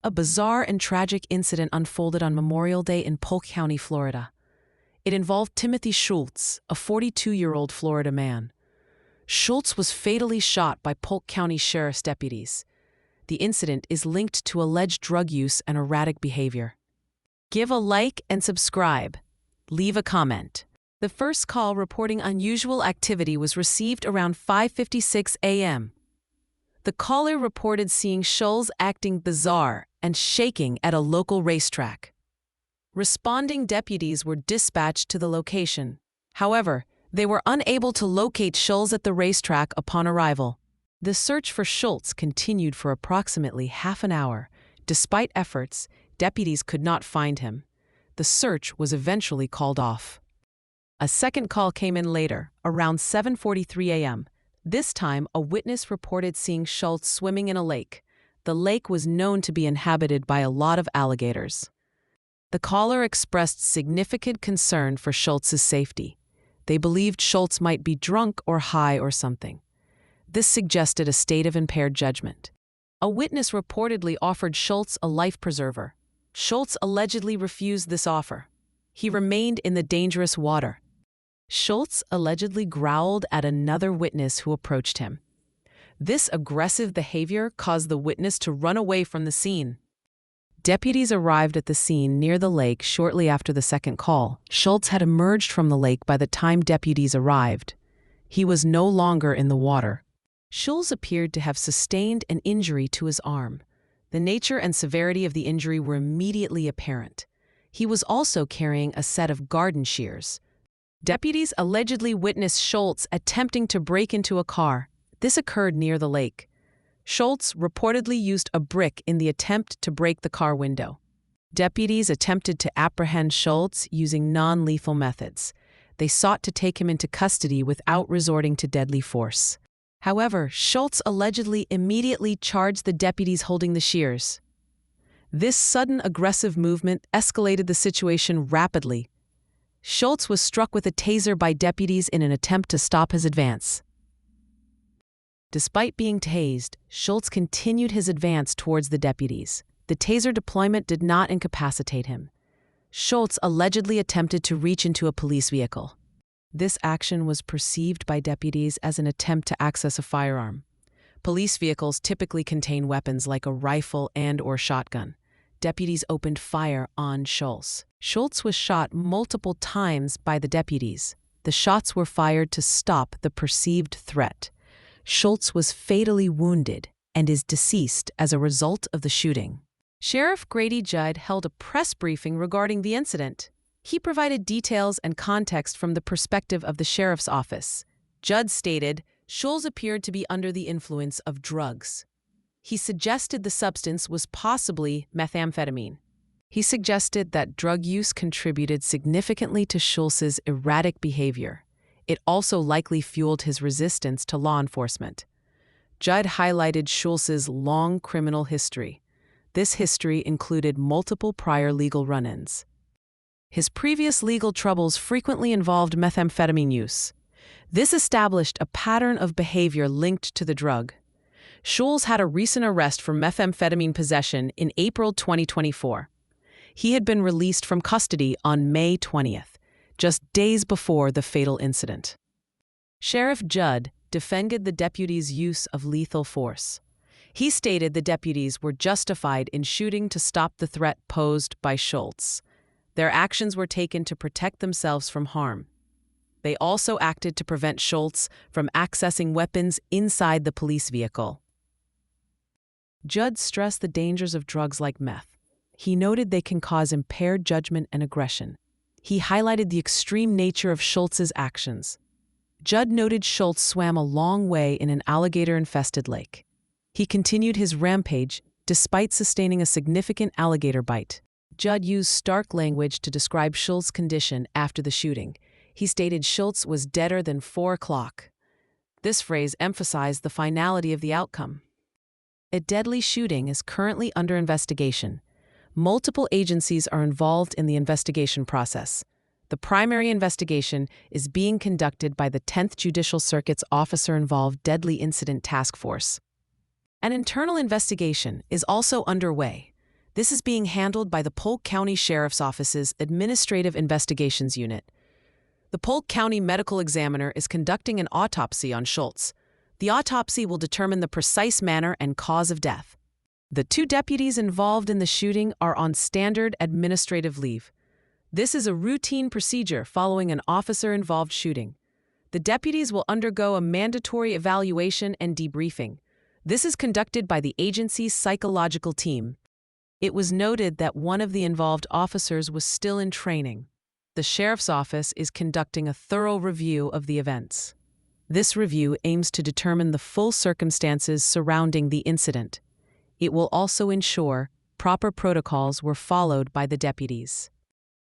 A bizarre and tragic incident unfolded on Memorial Day in Polk County, Florida. It involved Timothy Schulz, a 42-year-old Florida man. Schulz was fatally shot by Polk County Sheriff's deputies. The incident is linked to alleged drug use and erratic behavior. Give a like and subscribe. Leave a comment. The first call reporting unusual activity was received around 5:56 a.m. The caller reported seeing Schulz acting bizarre and shaking at a local racetrack. Responding deputies were dispatched to the location. However, they were unable to locate Schulz at the racetrack upon arrival. The search for Schulz continued for approximately half an hour. Despite efforts, deputies could not find him. The search was eventually called off. A second call came in later, around 7:43 a.m. This time, a witness reported seeing Schulz swimming in a lake. The lake was known to be inhabited by a lot of alligators. The caller expressed significant concern for Schulz's safety. They believed Schulz might be drunk or high or something. This suggested a state of impaired judgment. A witness reportedly offered Schulz a life preserver. Schulz allegedly refused this offer. He remained in the dangerous water. Schulz allegedly growled at another witness who approached him. This aggressive behavior caused the witness to run away from the scene. Deputies arrived at the scene near the lake shortly after the second call. Schulz had emerged from the lake by the time deputies arrived. He was no longer in the water. Schulz appeared to have sustained an injury to his arm. The nature and severity of the injury were immediately apparent. He was also carrying a set of garden shears. Deputies allegedly witnessed Schulz attempting to break into a car. This occurred near the lake. Schulz reportedly used a brick in the attempt to break the car window. Deputies attempted to apprehend Schulz using non-lethal methods. They sought to take him into custody without resorting to deadly force. However, Schulz allegedly immediately charged the deputies holding the shears. This sudden aggressive movement escalated the situation rapidly. Schulz was struck with a taser by deputies in an attempt to stop his advance. Despite being tased, Schulz continued his advance towards the deputies. The taser deployment did not incapacitate him. Schulz allegedly attempted to reach into a police vehicle. This action was perceived by deputies as an attempt to access a firearm. Police vehicles typically contain weapons like a rifle and/or shotgun. Deputies opened fire on Schulz. Schulz was shot multiple times by the deputies. The shots were fired to stop the perceived threat. Schulz was fatally wounded and is deceased as a result of the shooting. Sheriff Grady Judd held a press briefing regarding the incident. He provided details and context from the perspective of the sheriff's office. Judd stated, Schulz appeared to be under the influence of drugs. He suggested the substance was possibly methamphetamine. He suggested that drug use contributed significantly to Schulz's erratic behavior. It also likely fueled his resistance to law enforcement. Judd highlighted Schulz's long criminal history. This history included multiple prior legal run-ins. His previous legal troubles frequently involved methamphetamine use. This established a pattern of behavior linked to the drug. Schulz had a recent arrest for methamphetamine possession in April 2024. He had been released from custody on May 20th. Just days before the fatal incident. Sheriff Judd defended the deputies' use of lethal force. He stated the deputies were justified in shooting to stop the threat posed by Schulz. Their actions were taken to protect themselves from harm. They also acted to prevent Schulz from accessing weapons inside the police vehicle. Judd stressed the dangers of drugs like meth. He noted they can cause impaired judgment and aggression. He highlighted the extreme nature of Schulz's actions. Judd noted Schulz swam a long way in an alligator-infested lake. He continued his rampage despite sustaining a significant alligator bite. Judd used stark language to describe Schulz's condition after the shooting. He stated Schulz was deader than 4 o'clock. This phrase emphasized the finality of the outcome. A deadly shooting is currently under investigation. Multiple agencies are involved in the investigation process. The primary investigation is being conducted by the 10th Judicial Circuit's Officer-Involved Deadly Incident Task Force. An internal investigation is also underway. This is being handled by the Polk County Sheriff's Office's Administrative Investigations Unit. The Polk County Medical Examiner is conducting an autopsy on Schulz. The autopsy will determine the precise manner and cause of death. The 2 deputies involved in the shooting are on standard administrative leave. This is a routine procedure following an officer-involved shooting. The deputies will undergo a mandatory evaluation and debriefing. This is conducted by the agency's psychological team. It was noted that one of the involved officers was still in training. The sheriff's office is conducting a thorough review of the events. This review aims to determine the full circumstances surrounding the incident. It will also ensure proper protocols were followed by the deputies.